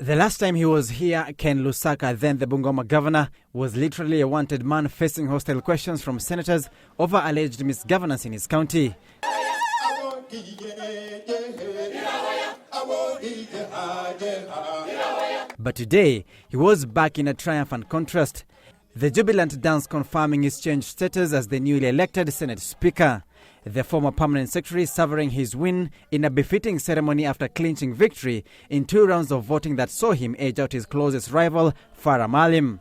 The last time he was here, Ken Lusaka, then the Bungoma governor, was literally a wanted man facing hostile questions from senators over alleged misgovernance in his county. But today, he was back in a triumphant contrast. The jubilant dance confirming his changed status as the newly elected Senate Speaker. The former permanent secretary savoring his win in a befitting ceremony after clinching victory in 2 rounds of voting that saw him edge out his closest rival, Farah Maalim.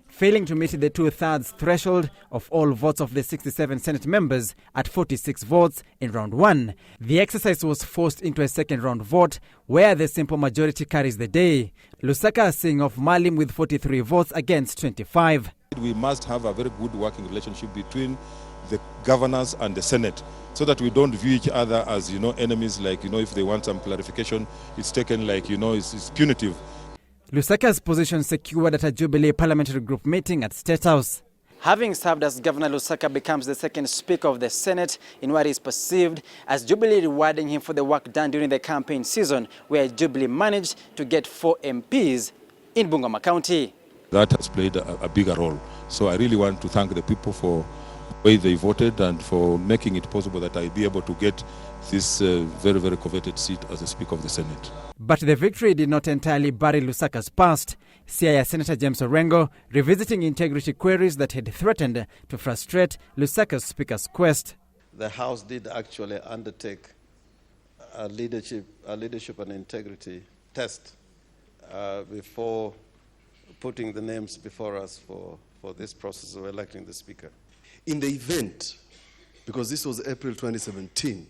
Failing to meet the 2/3 threshold of all votes of the 67 Senate members at 46 votes in round 1, the exercise was forced into a second round vote where the simple majority carries the day. Lusaka seeing off Maalim with 43 votes against 25. We must have a very good working relationship between the governors and the Senate so that we don't view each other as, enemies, like, if they want some clarification, it's taken like, it's punitive. Lusaka's position secured at a Jubilee parliamentary group meeting at State House. Having served as governor, Lusaka becomes the second Speaker of the Senate in what is perceived as Jubilee rewarding him for the work done during the campaign season, where Jubilee managed to get 4 MPs in Bungoma County. That has played a bigger role. So I really want to thank the people for the way they voted and for making it possible that I be able to get this very, very coveted seat as the Speaker of the Senate. But the victory did not entirely bury Lusaka's past. Siaya Senator James Orengo revisiting integrity queries that had threatened to frustrate Lusaka's Speaker's quest. The House did actually undertake a leadership and integrity test before putting the names before us for this process of electing the Speaker. In the event, because this was April 2017,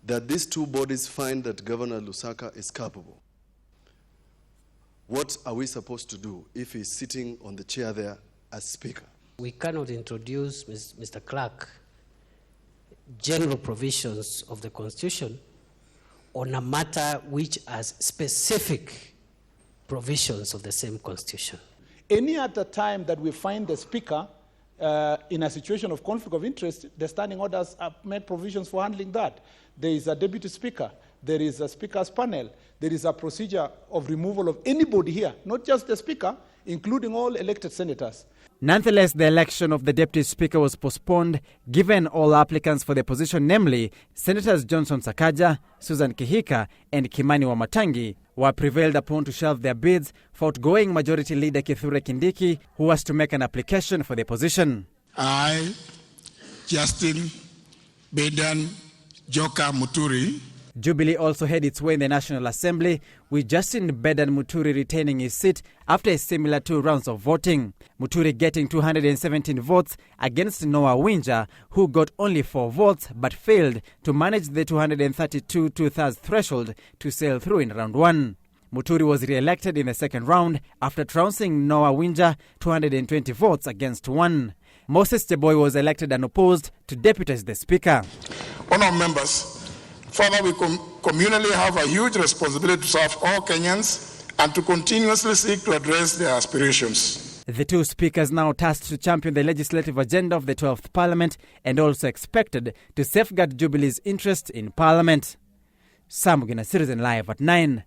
that these 2 bodies find that Governor Lusaka is culpable, what are we supposed to do if he's sitting on the chair there as Speaker? We cannot introduce, Mr. Clerk, general provisions of the Constitution on a matter which has specific provisions of the same Constitution. Any other time that we find the Speaker in a situation of conflict of interest, the standing orders have made provisions for handling that. There is a Deputy Speaker, there is a Speaker's panel, there is a procedure of removal of anybody here, not just the Speaker, including all elected senators. Nonetheless, the election of the Deputy Speaker was postponed given all applicants for the position, namely Senators Johnson Sakaja, Susan Kihika and Kimani Wamatangi, were prevailed upon to shelve their bids for outgoing Majority Leader Kithure Kindiki, who was to make an application for the position. I, Justin Bedan Joka Muturi. Jubilee also had its way in the National Assembly, with Justin Bedan Muturi retaining his seat after a similar 2 rounds of voting. Muturi getting 217 votes against Noah Winja, who got only 4 votes but failed to manage the 232 2/3 threshold to sail through in round 1. Muturi was re-elected in the second round after trouncing Noah Winja 220 votes against 1. Moses Cheboy was elected unopposed to deputize the Speaker. Honourable members, further, we communally have a huge responsibility to serve all Kenyans and to continuously seek to address their aspirations. The 2 speakers now tasked to champion the legislative agenda of the 12th Parliament and also expected to safeguard Jubilee's interest in Parliament. Sam Mugina, Citizen Live at 9.